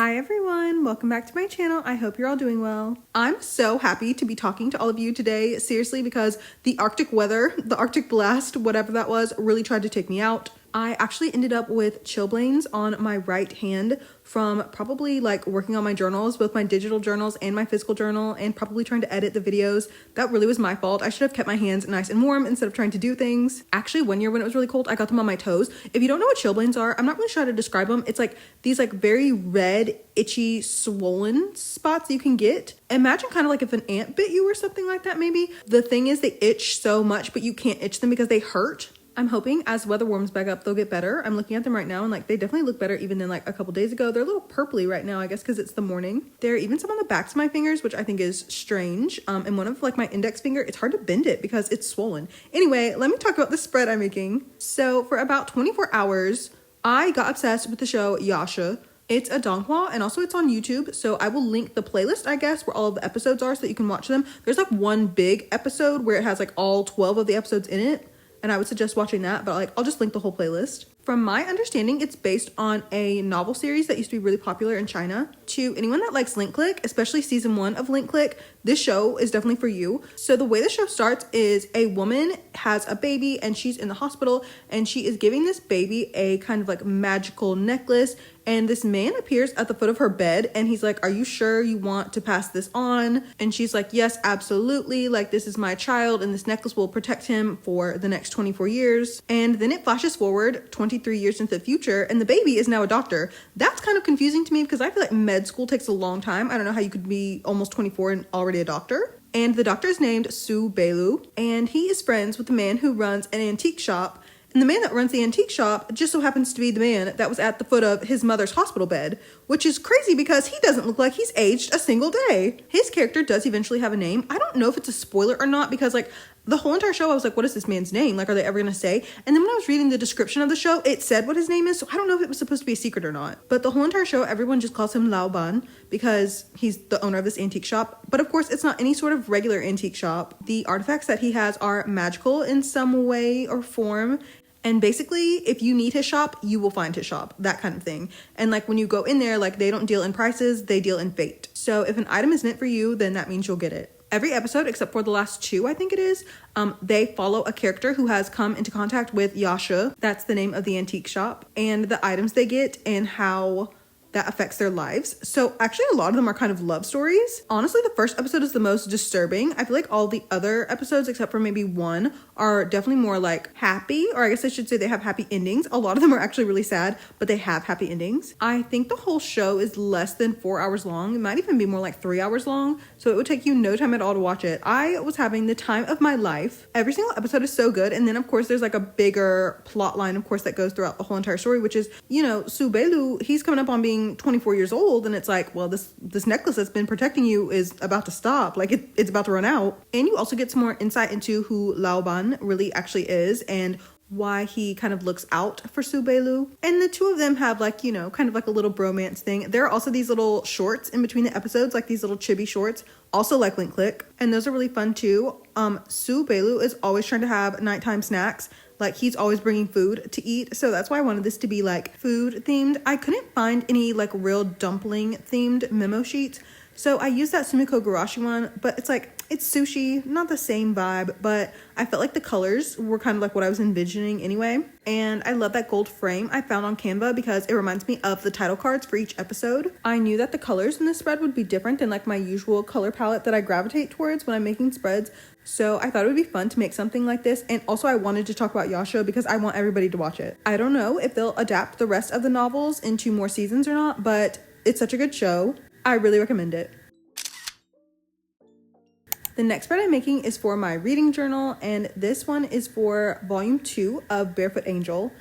Hi everyone, welcome back to my channel. I hope you're all doing well. I'm so happy to be talking to all of you today, seriously, because the Arctic weather, the Arctic blast, whatever that was, really tried to take me out. I actually ended up with chilblains on my right hand from probably like working on my journals, both my digital journals and my physical journal, and probably trying to edit the videos. That really was my fault. I should have kept my hands nice and warm instead of trying to do things. Actually, one year when it was really cold, I got them on my toes. If you don't know what chilblains are, I'm not really sure how to describe them. It's like these like very red, itchy, swollen spots you can get. Imagine kind of like if an ant bit you or something like that maybe. The thing is they itch so much, but you can't itch them because they hurt. I'm hoping as weather warms back up, they'll get better. I'm looking at them right now and like they definitely look better even than like a couple days ago. They're a little purpley right now, I guess, because it's the morning. There are even some on the backs of my fingers, which I think is strange. And one of like my index finger, it's hard to bend it because it's swollen. Anyway, let me talk about the spread I'm making. So for about 24 hours, I got obsessed with the show Yasha. It's a donghua and also it's on YouTube. So I will link the playlist, I guess, where all of the episodes are so that you can watch them. There's like one big episode where it has like all 12 of the episodes in it. And I would suggest watching that, but like I'll just link the whole playlist. From my understanding, it's based on a novel series that used to be really popular in China. To anyone that likes Link Click, especially season 1 of Link Click, this show is definitely for you. So the way the show starts is a woman has a baby and she's in the hospital and she is giving this baby a kind of like magical necklace. And this man appears at the foot of her bed and he's like, "Are you sure you want to pass this on?" And she's like, "Yes, absolutely. Like, this is my child and this necklace will protect him for the next 24 years. And then it flashes forward 23 years into the future and the baby is now a doctor. That's kind of confusing to me because I feel like med school takes a long time. I don't know how you could be almost 24 and already a doctor. And the doctor is named Su Beilu and he is friends with the man who runs an antique shop. And the man that runs the antique shop just so happens to be the man that was at the foot of his mother's hospital bed, which is crazy because he doesn't look like he's aged a single day. His character does eventually have a name. I don't know if it's a spoiler or not because like the whole entire show I was like, what is this man's name? Like, are they ever gonna say? And then when I was reading the description of the show, it said what his name is. So I don't know if it was supposed to be a secret or not. But the whole entire show, everyone just calls him Lao Ban because he's the owner of this antique shop. But of course, it's not any sort of regular antique shop. The artifacts that he has are magical in some way or form. And basically, if you need his shop, you will find his shop, that kind of thing. And like when you go in there, like they don't deal in prices, they deal in fate. So if an item is meant for you, then that means you'll get it. Every episode, except for the last 2, I think it is, they follow a character who has come into contact with Yasha. That's the name of the antique shop. And the items they get and how that affects their lives. So actually a lot of them are kind of love stories. Honestly, the first episode is the most disturbing. I feel like all the other episodes, except for maybe one, are definitely more like happy, or I guess I should say they have happy endings. A lot of them are actually really sad, but they have happy endings. I think the whole show is less than 4 hours long. It might even be more like 3 hours long. So it would take you no time at all to watch it. I was having the time of my life. Every single episode is so good. And then of course there's like a bigger plot line, of course, that goes throughout the whole entire story, which is, you know, Su Beilu, he's coming up on being 24 years old and it's like, well, this necklace that's been protecting you is about to stop, like it's about to run out. And you also get some more insight into who Lao Ban really actually is and why he kind of looks out for Su Beilu. And the two of them have like, you know, kind of like a little bromance thing. There are also these little shorts in between the episodes, like these little chibi shorts, also like Link Click, and those are really fun too. Su Beilu is always trying to have nighttime snacks. Like he's always bringing food to eat. So that's why I wanted this to be like food themed. I couldn't find any like real dumpling themed memo sheets. So I used that Sumiko Garashi one, but it's like, it's sushi, not the same vibe, but I felt like the colors were kind of like what I was envisioning anyway. And I love that gold frame I found on Canva because it reminds me of the title cards for each episode. I knew that the colors in this spread would be different than like my usual color palette that I gravitate towards when I'm making spreads. So I thought it would be fun to make something like this. And also I wanted to talk about Yasha because I want everybody to watch it. I don't know if they'll adapt the rest of the novels into more seasons or not, but it's such a good show. I really recommend it. The next spread I'm making is for my reading journal, and this one is for volume 2 of Barefoot Angel.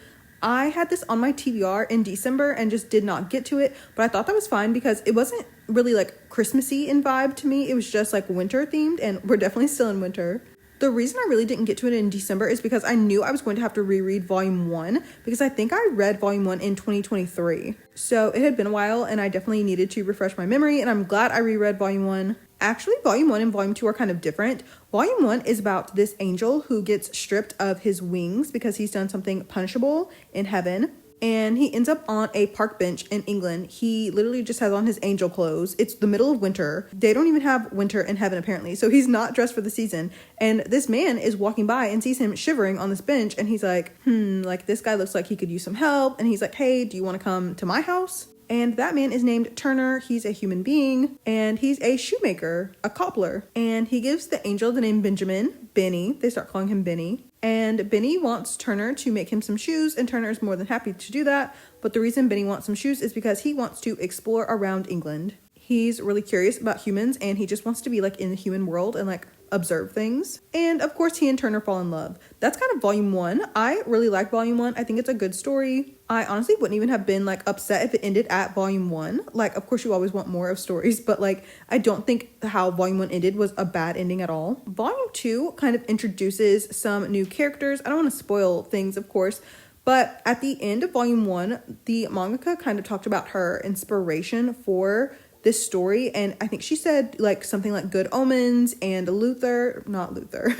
I had this on my TBR in December and just did not get to it, but I thought that was fine because it wasn't really like Christmassy in vibe to me. It was just like winter themed, and we're definitely still in winter. The reason I really didn't get to it in December is because I knew I was going to have to reread volume 1 because I think I read volume 1 in 2023. So it had been a while and I definitely needed to refresh my memory, and I'm glad I reread volume 1. Actually, volume 1 and volume 2 are kind of different. Volume 1 is about this angel who gets stripped of his wings because he's done something punishable in heaven. and he ends up on a park bench in England. He literally just has on his angel clothes. It's the middle of winter. They don't even have winter in heaven apparently, so he's not dressed for the season. And this man is walking by and sees him shivering on this bench, and he's like, like this guy looks like he could use some help. And he's like, hey, do you want to come to my house? And that man is named Turner. He's a human being, and he's a shoemaker, a cobbler. And he gives the angel the name Benjamin, Benny. They start calling him Benny. And Benny wants Turner to make him some shoes, and Turner is more than happy to do that. But the reason Benny wants some shoes is because he wants to explore around England. He's really curious about humans, and he just wants to be like in the human world and like observe things. And of course he and Turner fall in love. That's kind of volume 1. I really like volume 1. I think it's a good story. I honestly wouldn't even have been like upset if it ended at volume 1. Like, of course you always want more of stories, but like I don't think how volume 1 ended was a bad ending at all. Volume 2 kind of introduces some new characters. I don't want to spoil things, of course, but at the end of volume 1, the mangaka kind of talked about her inspiration for this story, and I think she said like something like Good Omens and not Luther.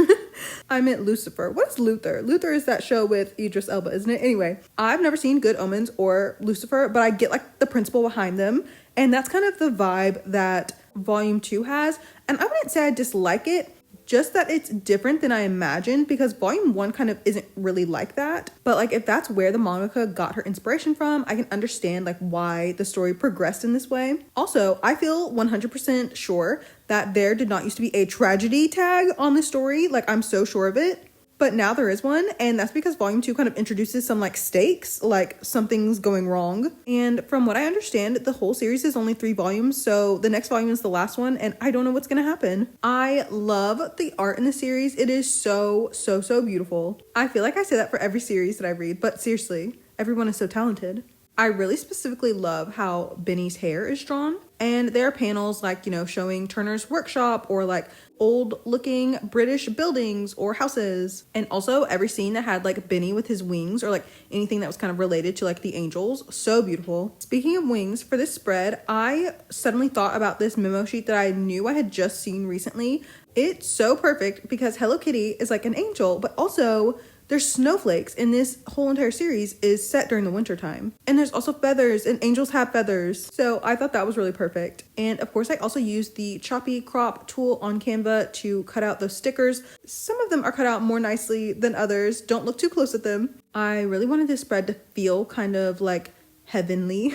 I meant Lucifer. What is Luther? Luther is that show with Idris Elba, isn't it? Anyway, I've never seen Good Omens or Lucifer, but I get like the principle behind them, and that's kind of the vibe that volume 2 has. And I wouldn't say I dislike it, just that it's different than I imagined, because volume 1 kind of isn't really like that. But like if that's where the mangaka got her inspiration from, I can understand like why the story progressed in this way. Also, I feel 100% sure that there did not used to be a tragedy tag on the story. Like I'm so sure of it. But now there is one, and that's because volume 2 kind of introduces some like stakes, like something's going wrong. And from what I understand, the whole series is only 3 volumes, so the next volume is the last one, and I don't know what's gonna happen. I love the art in the series. It is so beautiful. I feel like I say that for every series that I read, but seriously, everyone is so talented. I really specifically love how Benny's hair is drawn, and there are panels like, you know, showing Turner's workshop or like old looking British buildings or houses. And also every scene that had like Benny with his wings or like anything that was kind of related to like the angels. So beautiful. Speaking of wings, for this spread, I suddenly thought about this memo sheet that I knew I had just seen recently. It's so perfect because Hello Kitty is like an angel, but also there's snowflakes, and this whole entire series is set during the winter time. And there's also feathers, and angels have feathers. So I thought that was really perfect. And of course I also used the choppy crop tool on Canva to cut out those stickers. Some of them are cut out more nicely than others. Don't look too close at them. I really wanted this spread to feel kind of like heavenly.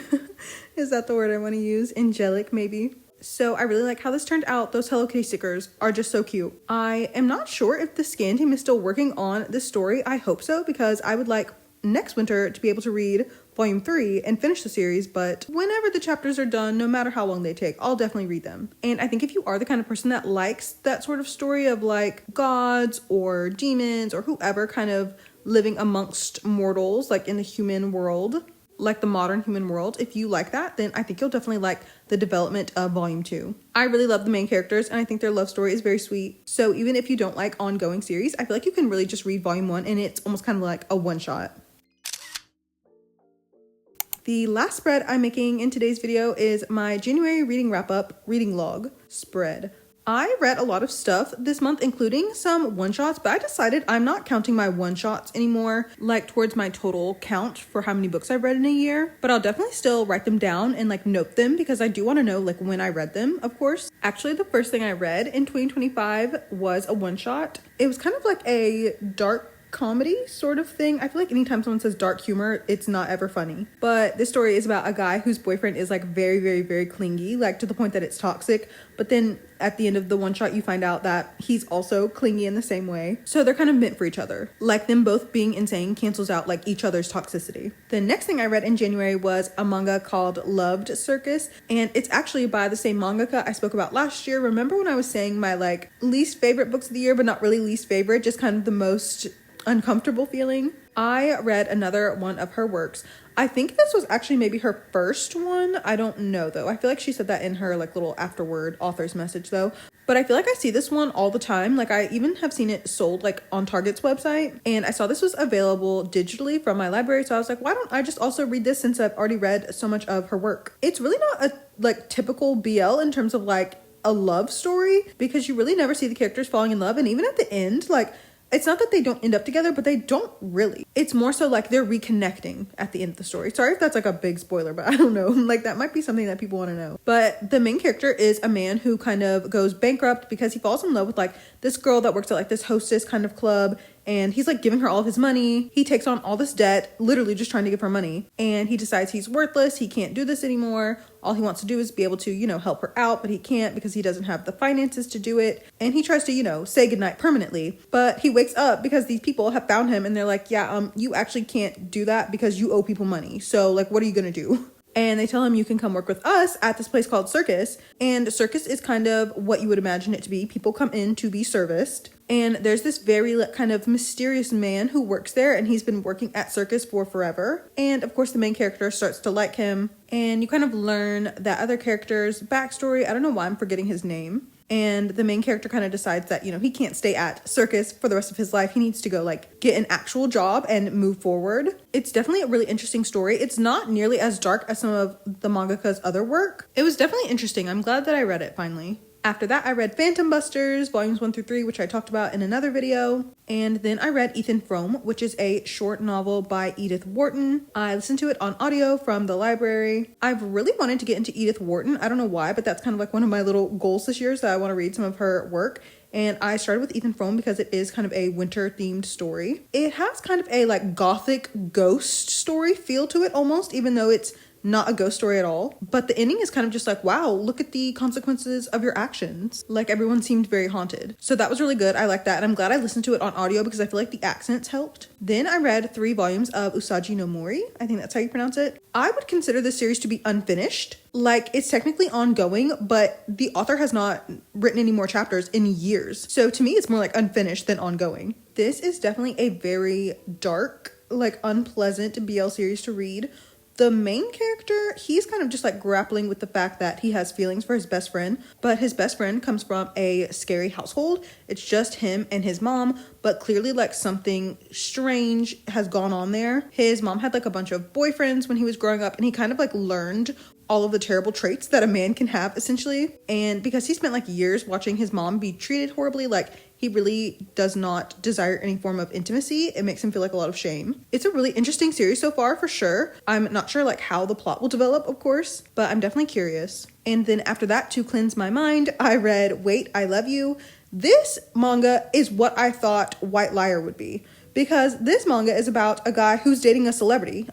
Is that the word I want to use? Angelic, maybe. So I really like how this turned out. Those Hello Kitty stickers are just so cute. I am not sure if the scan team is still working on this story. I hope so, because I would like next winter to be able to read volume 3 and finish the series. But whenever the chapters are done, no matter how long they take, I'll definitely read them. And I think if you are the kind of person that likes that sort of story of like gods or demons or whoever kind of living amongst mortals, like in the human world, like the modern human world, if you like that, then I think you'll definitely like the development of volume 2. I really love the main characters, and I think their love story is very sweet. So even if you don't like ongoing series, I feel like you can really just read volume 1, and it's almost kind of like a one-shot. The last spread I'm making in today's video is my January reading wrap-up reading log spread. I read a lot of stuff this month, including some one-shots, but I decided I'm not counting my one-shots anymore, like towards my total count for how many books I've read in a year. But I'll definitely still write them down and like note them, because I do want to know like when I read them, of course. Actually, the first thing I read in 2025 was a one-shot. It was kind of like a dark comedy sort of thing. I feel like anytime someone says dark humor, it's not ever funny. But this story is about a guy whose boyfriend is like very clingy, like to the point that it's toxic. But then at the end of the one shot, you find out that he's also clingy in the same way. So they're kind of meant for each other. Like them both being insane cancels out like each other's toxicity. The next thing I read in January was a manga called Loved Circus. And it's actually by the same mangaka I spoke about last year. Remember when I was saying my like least favorite books of the year, but not really least favorite, just kind of the most uncomfortable feeling? I read another one of her works. I think this was actually maybe her first one. I don't know though. I feel like she said that in her like little afterward author's message though. But I feel like I see this one all the time. Like I even have seen it sold like on Target's website, and I saw this was available digitally from my library. So I was like, why don't I just also read this, since I've already read so much of her work? It's really not a like typical BL in terms of like a love story, because you really never see the characters falling in love. And even at the end, like It's not that they don't end up together, but they don't really. It's more so like they're reconnecting at the end of the story. Sorry if that's like a big spoiler, but I don't know. Like that might be something that people want to know. But the main character is a man who kind of goes bankrupt because he falls in love with like this girl that works at like this hostess kind of club. And he's like giving her all of his money. He takes on all this debt, literally just trying to give her money. And he decides he's worthless. He can't do this anymore. All he wants to do is be able to, you know, help her out, but he can't because he doesn't have the finances to do it. And he tries to, you know, say goodnight permanently. But he wakes up because these people have found him and they're like, yeah, you actually can't do that because you owe people money. So like, what are you going to do? And they tell him you can come work with us at this place called Circus. And Circus is kind of what you would imagine it to be. People come in to be serviced. And there's this very kind of mysterious man who works there, and he's been working at Circus for forever. And of course, the main character starts to like him, and you kind of learn that other character's backstory. I don't know why I'm forgetting his name. And the main character kind of decides that, you know, he can't stay at Circus for the rest of his life. He needs to go like get an actual job and move forward. It's definitely a really interesting story. It's not nearly as dark as some of the mangaka's other work. It was definitely interesting. I'm glad that I read it finally. After that, I read Phantom Busters, volumes 1 through 3, which I talked about in another video. And then I read Ethan Frome, which is a short novel by Edith Wharton. I listened to it on audio from the library. I've really wanted to get into Edith Wharton. I don't know why, but that's kind of like one of my little goals this year, is that I want to read some of her work. And I started with Ethan Frome because it is kind of a winter themed story. It has kind of a like gothic ghost story feel to it almost, even though it's not a ghost story at all. But the ending is kind of just like, wow, look at the consequences of your actions. Like everyone seemed very haunted. So that was really good. I like that. And I'm glad I listened to it on audio because I feel like the accents helped. Then I read 3 volumes of Usagi no Mori. I think that's how you pronounce it. I would consider this series to be unfinished. Like it's technically ongoing, but the author has not written any more chapters in years. So to me, it's more like unfinished than ongoing. This is definitely a very dark, like unpleasant BL series to read. The main character, he's kind of just like grappling with the fact that he has feelings for his best friend, but his best friend comes from a scary household. It's just him and his mom, but clearly like something strange has gone on there. His mom had like a bunch of boyfriends when he was growing up, and he kind of like learned all of the terrible traits that a man can have essentially. And because he spent like years watching his mom be treated horribly, like he really does not desire any form of intimacy. It makes him feel like a lot of shame. It's a really interesting series so far for sure. I'm not sure like how the plot will develop, of course, but I'm definitely curious. And then after that, to cleanse my mind, I read Wait, I Love You. This manga is what I thought White Liar would be. Because this manga is about a guy who's dating a celebrity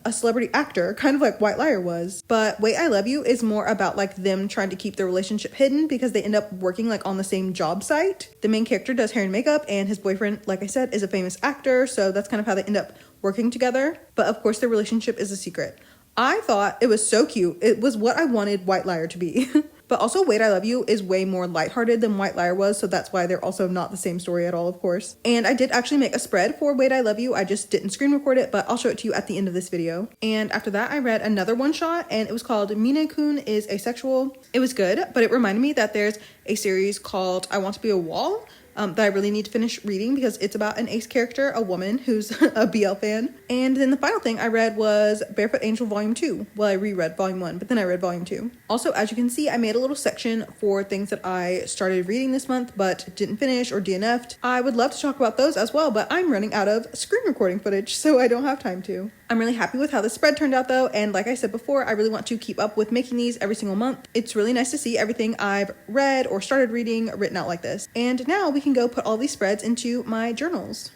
actor, kind of like White Liar was. But Wait, I Love You is more about like them trying to keep their relationship hidden because they end up working like on the same job site. The main character does hair and makeup, and his boyfriend, like I said, is a famous actor. So that's kind of how they end up working together. But of course, their relationship is a secret. I thought it was so cute. It was what I wanted White Liar to be. But also Wait, I Love You is way more lighthearted than White Liar was, so that's why they're also not the same story at all, of course. And I did actually make a spread for Wait, I Love You. I just didn't screen record it, but I'll show it to you at the end of this video. And after that, I read another one-shot, and it was called Mine-kun is Asexual. It was good, but it reminded me that there's a series called I Want to Be a Wall, that I really need to finish reading because it's about an ace character, a woman who's a BL fan. And then the final thing I read was Barefoot Angel Volume 2. Well, I reread Volume 1, but then I read Volume 2. Also, as you can see, I made a little section for things that I started reading this month but didn't finish or DNF'd. I would love to talk about those as well, but I'm running out of screen recording footage, so I don't have time to. I'm really happy with how the spread turned out though, and like I said before, I really want to keep up with making these every single month. It's really nice to see everything I've read or started reading written out like this. And now we can go put all these spreads into my journals.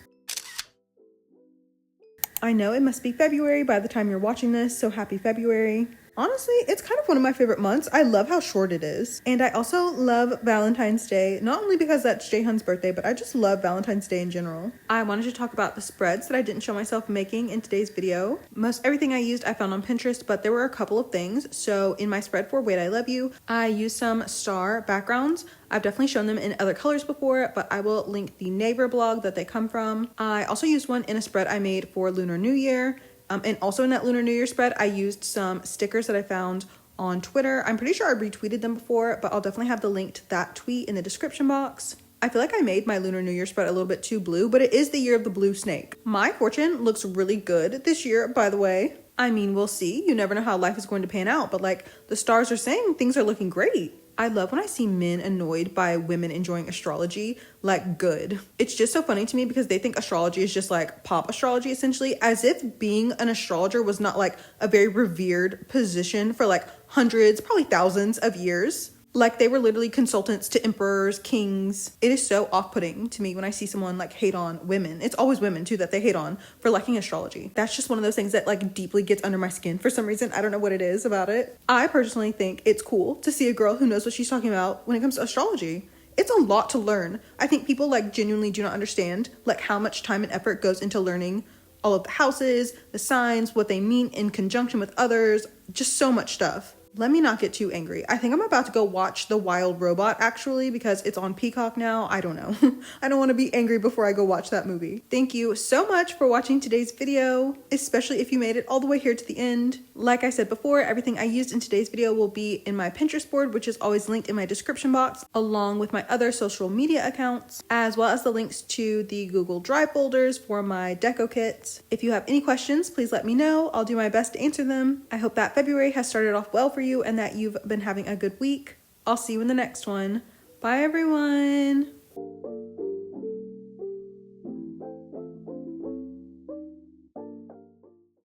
I know it must be February by the time you're watching this, so happy February. Honestly, it's kind of one of my favorite months. I love how short it is. And I also love Valentine's Day, not only because that's Jaehyun's birthday, but I just love Valentine's Day in general. I wanted to talk about the spreads that I didn't show myself making in today's video. Most everything I used I found on Pinterest, but there were a couple of things. So in my spread for Wait, I Love You, I used some star backgrounds. I've definitely shown them in other colors before, but I will link the Naver blog that they come from. I also used one in a spread I made for Lunar New Year. And also in that Lunar New Year spread, I used some stickers that I found on Twitter. I'm pretty sure I retweeted them before, but I'll definitely have the link to that tweet in the description box. I feel like I made my Lunar New Year spread a little bit too blue, but it is the year of the blue snake. My fortune looks really good this year, by the way. I mean, we'll see. You never know how life is going to pan out, but like the stars are saying things are looking great. I love when I see men annoyed by women enjoying astrology, like good. It's just so funny to me because they think astrology is just like pop astrology essentially, as if being an astrologer was not like a very revered position for like hundreds, probably thousands of years. Like they were literally consultants to emperors, kings. It is so off-putting to me when I see someone like hate on women. It's always women too that they hate on for liking astrology. That's just one of those things that like deeply gets under my skin for some reason. I don't know what it is about it. I personally think it's cool to see a girl who knows what she's talking about when it comes to astrology. It's a lot to learn. I think people like genuinely do not understand like how much time and effort goes into learning all of the houses, the signs, what they mean in conjunction with others, just so much stuff. Let me not get too angry. I think I'm about to go watch The Wild Robot actually because it's on Peacock now. I don't know. I don't want to be angry before I go watch that movie. Thank you so much for watching today's video, especially if you made it all the way here to the end. Like I said before, everything I used in today's video will be in my Pinterest board, which is always linked in my description box, along with my other social media accounts, as well as the links to the Google Drive folders for my deco kits. If you have any questions, please let me know. I'll do my best to answer them. I hope that February has started off well for you and that you've been having a good week. I'll see you in the next one. Bye everyone.